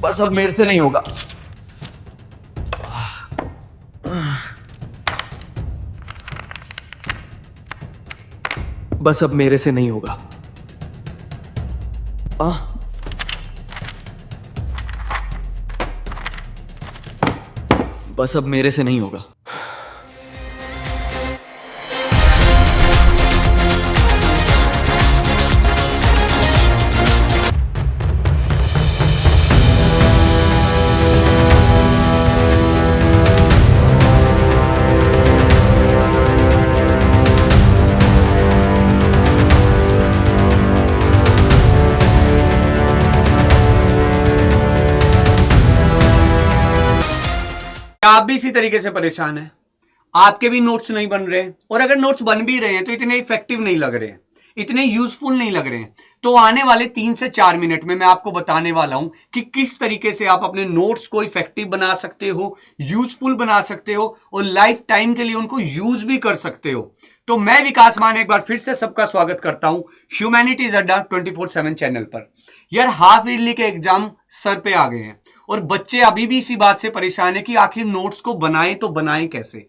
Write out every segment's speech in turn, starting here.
बस अब मेरे से नहीं होगा। बस अब मेरे से नहीं होगा। बस अब मेरे से नहीं होगा। आप भी इसी तरीके से परेशान हैं, आपके भी नोट्स नहीं बन रहे हैं, और अगर नोट्स बन भी रहे हैं तो इतने इफेक्टिव नहीं लग रहे हैं, इतने यूजफुल नहीं लग रहे हैं। तो आने वाले 3 से 4 मिनट में मैं आपको बताने वाला हूं कि किस तरीके से आप अपने नोट्स को इफेक्टिव बना सकते हो, यूजफुल बना सकते हो, और लाइफ टाइम के लिए उनको यूज भी कर सकते हो। तो मैं विकास मान एक बार फिर से सबका स्वागत करता हूं ह्यूमैनिटीज अड्डा 24/7 चैनल पर। यार हाफ ईयरली के एग्जाम सर पे आ गए हैं और बच्चे अभी भी इसी बात से परेशान है कि आखिर नोट्स को बनाएं तो बनाएं कैसे।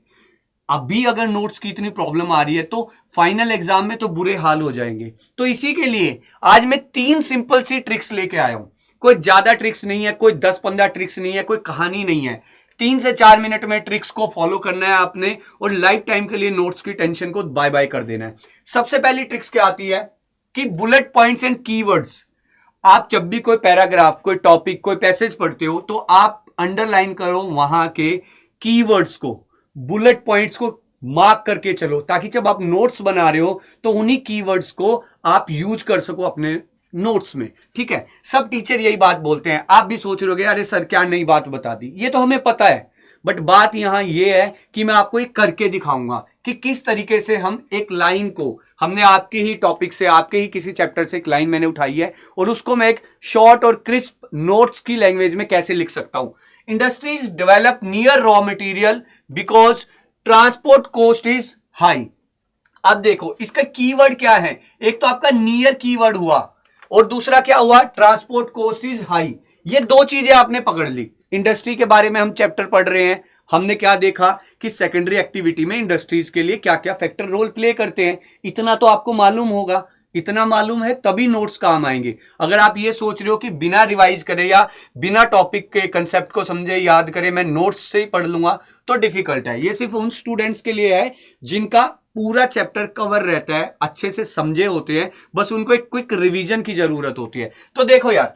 अभी अगर नोट्स की इतनी प्रॉब्लम आ रही है तो फाइनल एग्जाम में तो बुरे हाल हो जाएंगे। तो इसी के लिए आज मैं 3 सिंपल सी ट्रिक्स लेके आया हूं। कोई ज्यादा ट्रिक्स नहीं है, कोई 10-15 ट्रिक्स नहीं है, कोई कहानी नहीं है। 3 से 4 मिनट में ट्रिक्स को फॉलो करना है आपने और लाइफ टाइम के लिए नोट्स की टेंशन को बाय बाय कर देना है। सबसे पहली ट्रिक्स क्या आती है कि बुलेट पॉइंट्स एंड कीवर्ड्स। आप जब भी कोई पैराग्राफ, कोई टॉपिक, कोई पैसेज पढ़ते हो तो आप अंडरलाइन करो वहां के कीवर्ड्स को, बुलेट पॉइंट्स को मार्क करके चलो, ताकि जब आप नोट्स बना रहे हो तो उन्हीं कीवर्ड्स को आप यूज कर सको अपने नोट्स में। ठीक है, सब टीचर यही बात बोलते हैं। आप भी सोच रहे हो अरे सर क्या नई बात बता दी, ये तो हमें पता है, बट बात यहां यह है कि मैं आपको एक करके दिखाऊंगा कि किस तरीके से हम एक लाइन को, हमने आपके ही टॉपिक से, आपके ही किसी चैप्टर से एक लाइन मैंने उठाई है और उसको मैं एक शॉर्ट और क्रिस्प नोट्स की लैंग्वेज में कैसे लिख सकता हूं। Industries develop near raw material because transport cost is high. अब देखो इसका कीवर्ड क्या है, एक तो आपका नियर कीवर्ड हुआ और दूसरा क्या हुआ, ट्रांसपोर्ट कॉस्ट इज हाई। ये 2 चीजें आपने पकड़ ली। इंडस्ट्री के बारे में हम चैप्टर पढ़ रहे हैं, हमने क्या देखा कि सेकेंडरी एक्टिविटी में इंडस्ट्रीज के लिए क्या क्या फैक्टर रोल प्ले करते हैं, इतना तो आपको मालूम होगा। इतना मालूम है तभी नोट्स काम आएंगे। अगर आप ये सोच रहे हो कि बिना रिवाइज करे या बिना टॉपिक के कंसेप्ट को समझे याद करे मैं नोट्स से ही पढ़ लूंगा, तो डिफिकल्ट है। ये सिर्फ उन स्टूडेंट्स के लिए है जिनका पूरा चैप्टर कवर रहता है, अच्छे से समझे होते हैं, बस उनको एक क्विक रिवीजन की जरूरत होती है। तो देखो यार,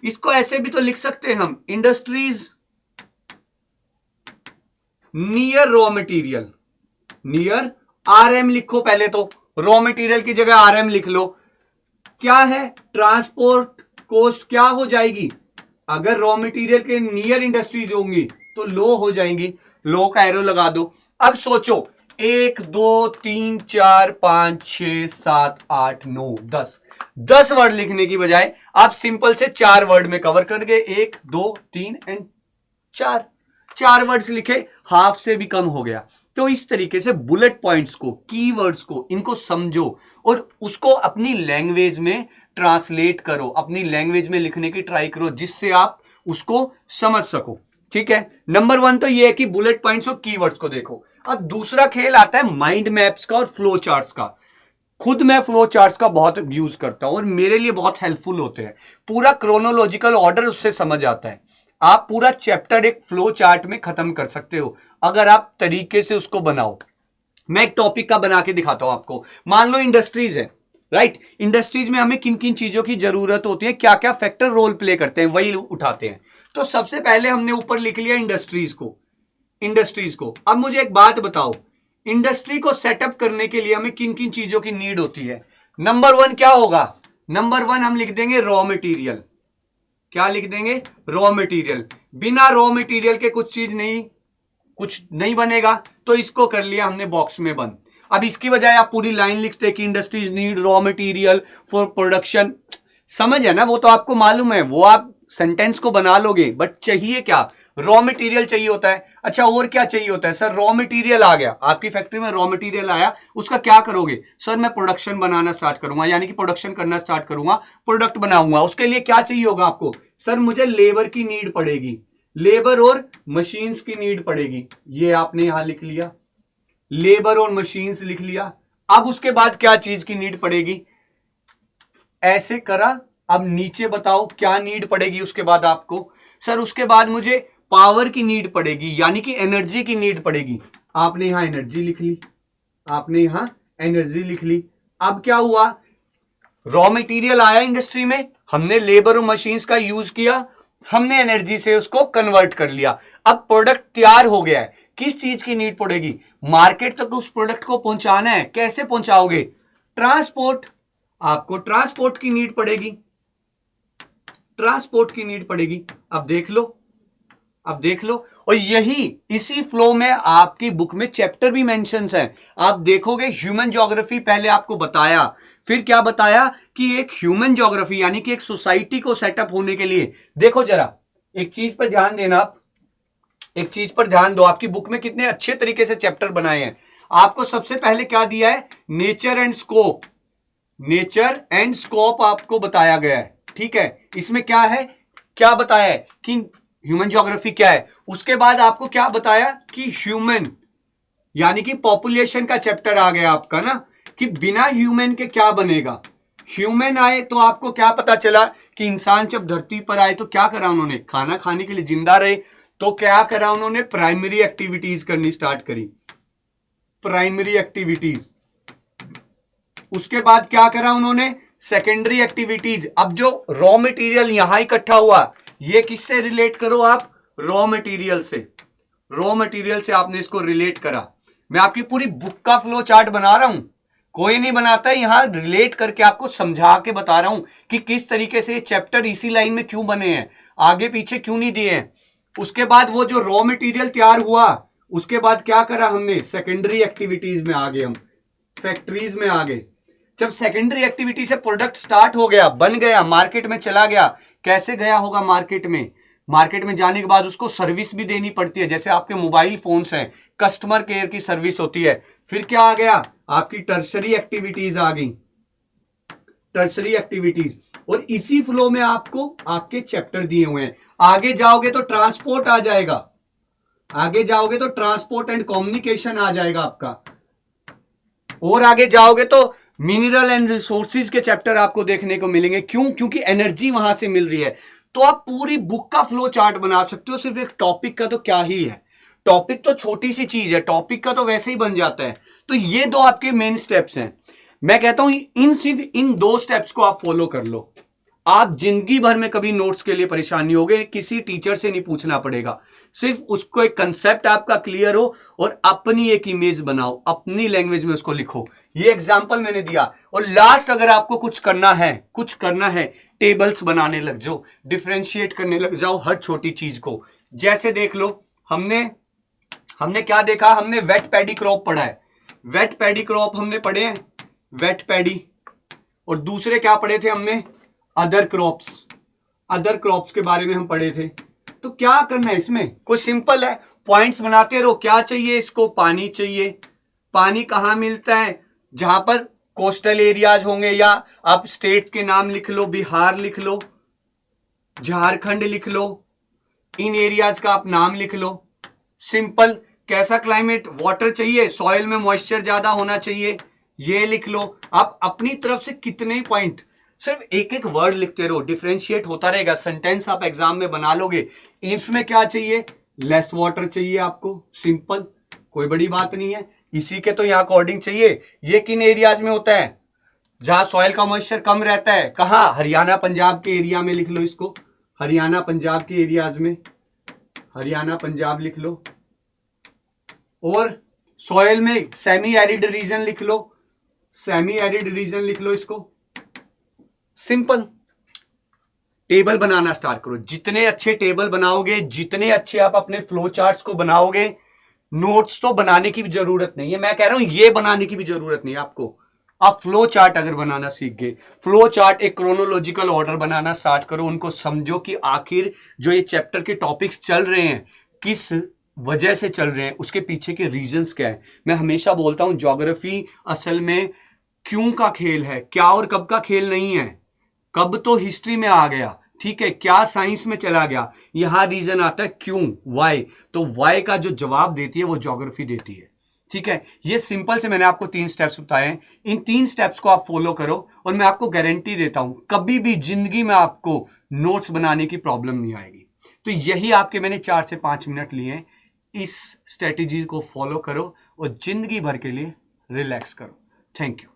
इसको ऐसे भी तो लिख सकते हैं हम, industries near raw material, near RM लिखो पहले, तो रॉ मटेरियल की जगह आरएम लिख लो। क्या है, ट्रांसपोर्ट कॉस्ट क्या हो जाएगी, अगर रॉ मटेरियल के नियर इंडस्ट्रीज होंगी तो लो हो जाएंगी, लो का एरो लगा दो। अब सोचो 1 2 3 4 5 6 7 8 9 10 वर्ड लिखने की बजाय आप सिंपल से 4 वर्ड में कवर कर गए। 1 2 3 एंड 4 वर्ड्स लिखे, हाफ से भी कम हो गया। तो इस तरीके से बुलेट पॉइंट्स को, कीवर्ड्स को, इनको समझो और उसको अपनी लैंग्वेज में ट्रांसलेट करो, अपनी लैंग्वेज में लिखने की ट्राई करो जिससे आप उसको समझ सको। ठीक है, नंबर 1 तो ये है कि बुलेट पॉइंट्स और कीवर्ड्स को देखो। अब दूसरा खेल आता है माइंड मैप्स का और फ्लो चार्ट्स का। खुद मैं फ्लो चार्ट्स का बहुत यूज करता हूं और मेरे लिए बहुत हेल्पफुल होते हैं। पूरा क्रोनोलॉजिकल ऑर्डर उससे समझ आता है। आप पूरा चैप्टर एक फ्लो चार्ट में खत्म कर सकते हो अगर आप तरीके से उसको बनाओ। मैं एक टॉपिक का बना के दिखाता हूं आपको। मान लो इंडस्ट्रीज है, राइट। इंडस्ट्रीज में हमें किन किन चीजों की जरूरत होती है, क्या क्या फैक्टर रोल प्ले करते हैं, वही उठाते हैं। तो सबसे पहले हमने ऊपर लिख लिया इंडस्ट्रीज को। अब मुझे एक बात बताओ, इंडस्ट्री को सेटअप करने के लिए हमें किन किन चीजों की नीड होती है। नंबर 1 क्या होगा, नंबर 1 हम लिख देंगे रॉ मटेरियल। क्या लिख देंगे, रॉ मटेरियल। बिना रॉ मटेरियल के कुछ नहीं बनेगा, तो इसको कर लिया हमने बॉक्स में बंद। अब इसकी बजाय आप पूरी लाइन लिखते कि industries need raw material for production, समझ है ना, वो तो आपको मालूम है, वो आप सेंटेंस को बना लोगे, बट चाहिए क्या, रॉ मटेरियल चाहिए होता है। अच्छा और क्या चाहिए होता है सर, रॉ मटेरियल आ गया आपकी फैक्ट्री में, रॉ मटेरियल आया, उसका क्या करोगे सर, मैं प्रोडक्शन बनाना स्टार्ट करूंगा, यानी कि प्रोडक्शन करना स्टार्ट करूंगा, प्रोडक्ट बनाऊंगा। उसके लिए क्या चाहिए होगा आपको सर, मुझे लेबर की नीड पड़ेगी, लेबर और मशीन्स की नीड पड़ेगी। ये आपने यहां लिख लिया, लेबर और मशीन्स लिख लिया। अब उसके बाद क्या चीज की नीड पड़ेगी, ऐसे करा। अब नीचे बताओ क्या नीड पड़ेगी उसके बाद आपको सर, उसके बाद मुझे पावर की नीड पड़ेगी, यानी कि एनर्जी की नीड पड़ेगी। आपने यहां एनर्जी लिख ली, आपने यहां एनर्जी लिख ली। अब क्या हुआ, रॉ मटेरियल आया इंडस्ट्री में, हमने लेबर और मशीन्स का यूज किया, हमने एनर्जी से उसको कन्वर्ट कर लिया। अब प्रोडक्ट तैयार हो गया है, किस चीज की नीड पड़ेगी, मार्केट तक उस प्रोडक्ट को पहुंचाना है, कैसे पहुंचाओगे, ट्रांसपोर्ट, आपको ट्रांसपोर्ट की नीड पड़ेगी, ट्रांसपोर्ट की नीड पड़ेगी। अब देख लो, अब देख लो, और यही इसी फ्लो में आपकी बुक में चैप्टर भी मेंशंस हैं। आप देखोगे ह्यूमन ज्योग्राफी पहले आपको बताया, फिर क्या बताया कि एक ह्यूमन ज्योग्राफी यानी कि एक सोसाइटी को सेटअप होने के लिए, देखो जरा एक चीज पर ध्यान देना, आप एक चीज पर ध्यान दो, आपकी बुक में कितने अच्छे तरीके से चैप्टर बनाए हैं। आपको सबसे पहले क्या दिया है, nature and scope, nature and scope आपको बताया गया है, ठीक है। इसमें क्या है, क्या बताया है कि ह्यूमन ज्योग्राफी क्या है। उसके बाद आपको क्या बताया कि ह्यूमन यानी कि पॉपुलेशन का चैप्टर आ गया आपका ना, कि बिना ह्यूमन के क्या बनेगा। ह्यूमन आए तो आपको क्या पता चला कि इंसान जब धरती पर आए तो क्या करा उन्होंने, खाना खाने के लिए जिंदा रहे, तो क्या करा उन्होंने, प्राइमरी एक्टिविटीज करनी स्टार्ट करी, प्राइमरी एक्टिविटीज। उसके बाद क्या करा उन्होंने, सेकेंडरी एक्टिविटीज। अब जो रॉ मटेरियल यहां इकट्ठा हुआ, ये किससे रिलेट करो आप, रॉ मटेरियल से, रॉ मटेरियल से आपने इसको रिलेट करा। मैं आपकी पूरी बुक का फ्लो चार्ट बना रहा हूं, कोई नहीं बनाता है, यहां रिलेट करके आपको समझा के बता रहा हूं कि किस तरीके से चैप्टर इसी लाइन में क्यों बने हैं, आगे पीछे क्यों नहीं दिए हैं। उसके बाद वो जो रॉ मटेरियल तैयार हुआ, उसके बाद क्या करा हमने, सेकेंडरी एक्टिविटीज में आ गए, हम फैक्ट्रीज में आ गए। जब सेकेंडरी एक्टिविटी से प्रोडक्ट स्टार्ट हो गया, बन गया, मार्केट में चला गया, कैसे गया होगा मार्केट में, मार्केट में जाने के बाद उसको सर्विस भी देनी पड़ती है, जैसे आपके मोबाइल फोन्स हैं, कस्टमर केयर की सर्विस होती है। फिर क्या आ गया, आपकी टर्सरी एक्टिविटीज आ गई, टर्सरी एक्टिविटीज। और इसी फ्लो में आपको आपके चैप्टर दिए हुए हैं। आगे जाओगे तो ट्रांसपोर्ट आ जाएगा, आगे जाओगे तो ट्रांसपोर्ट एंड कम्युनिकेशन आ जाएगा आपका, और आगे जाओगे तो मिनरल एंड रिसोर्सेज के चैप्टर आपको देखने को मिलेंगे। क्यों, क्योंकि एनर्जी वहां से मिल रही है। तो आप पूरी बुक का फ्लो चार्ट बना सकते हो, सिर्फ एक टॉपिक का तो क्या ही है, टॉपिक तो छोटी सी चीज है, टॉपिक का तो वैसे ही बन जाता है। तो ये दो आपके मेन स्टेप्स हैं। मैं कहता हूं इन सिर्फ इन दो स्टेप्स को आप फॉलो कर लो, आप जिंदगी भर में कभी नोट्स के लिए परेशान नहीं होगे, किसी टीचर से नहीं पूछना पड़ेगा। सिर्फ उसको एक कंसेप्ट आपका क्लियर हो और अपनी एक इमेज बनाओ, अपनी लैंग्वेज में उसको लिखो। ये एग्जांपल मैंने दिया। और लास्ट अगर आपको कुछ करना है, कुछ करना है, टेबल्स बनाने लग जाओ, डिफरेंशिएट करने लग जाओ हर छोटी चीज को। जैसे देख लो, हमने क्या देखा, हमने वेट पैडी क्रॉप पढ़ा है, वेट पैडी क्रॉप हमने पढ़े हैं, वेट पैडी। और दूसरे क्या पढ़े थे हमने, अदर क्रॉप्स, अदर क्रॉप्स के बारे में हम पढ़े थे। तो क्या करना है इसमें, कुछ सिंपल है, पॉइंट्स बनाते रहो। क्या चाहिए इसको, पानी चाहिए। पानी कहां मिलता है, जहां पर कोस्टल एरियाज होंगे, या आप स्टेट्स के नाम लिख लो, बिहार लिख लो, झारखंड लिख लो, इन एरियाज का आप नाम लिख लो। सिंपल, कैसा क्लाइमेट, वाटर चाहिए, सॉइल में मॉइस्चर ज्यादा होना चाहिए, ये लिख लो। आप अपनी तरफ से कितने पॉइंट, सिर्फ एक एक वर्ड लिखते रहो, डिफरेंशिएट होता रहेगा, सेंटेंस आप एग्जाम में बना लोगे। इसमें क्या चाहिए, लेस वाटर चाहिए आपको, सिंपल, कोई बड़ी बात नहीं है, इसी के तो यहाँ अकॉर्डिंग चाहिए। ये किन एरियाज में होता है, जहां सॉइल का मॉइस्चर कम रहता है, कहाँ, हरियाणा पंजाब के एरिया में लिख लो इसको, हरियाणा पंजाब के एरियाज में, हरियाणा पंजाब लिख लो। और सॉइल में सेमी एरिड रीजन लिख लो, सेमी एरिड रीजन लिख लो इसको। सिंपल, टेबल बनाना स्टार्ट करो। जितने अच्छे टेबल बनाओगे, जितने अच्छे आप अपने फ्लो चार्ट्स को बनाओगे, नोट्स तो बनाने की भी जरूरत नहीं है, मैं कह रहा हूं ये बनाने की भी जरूरत नहीं है आपको। आप फ्लो चार्ट अगर बनाना सीख गए, फ्लो चार्ट एक क्रोनोलॉजिकल ऑर्डर बनाना स्टार्ट करो, उनको समझो कि आखिर जो ये चैप्टर के टॉपिक्स चल रहे हैं किस वजह से चल रहे हैं, उसके पीछे के रीजंस क्या है। मैं हमेशा बोलता हूं ज्योग्राफी असल में क्यों का खेल है, क्या और कब का खेल नहीं है। कब तो हिस्ट्री में आ गया, ठीक है, क्या साइंस में चला गया, यहां रीजन आता है क्यों, वाई। तो वाई का जो जवाब देती है वो ज्योग्राफी देती है, ठीक है। ये सिंपल से मैंने आपको 3 स्टेप्स बताए हैं, इन 3 स्टेप्स को आप फॉलो करो और मैं आपको गारंटी देता हूं कभी भी जिंदगी में आपको नोट्स बनाने की प्रॉब्लम नहीं आएगी। तो यही आपके मैंने 4 से 5 मिनट लिए, इस स्ट्रेटेजी को फॉलो करो और जिंदगी भर के लिए रिलैक्स करो। Thank you.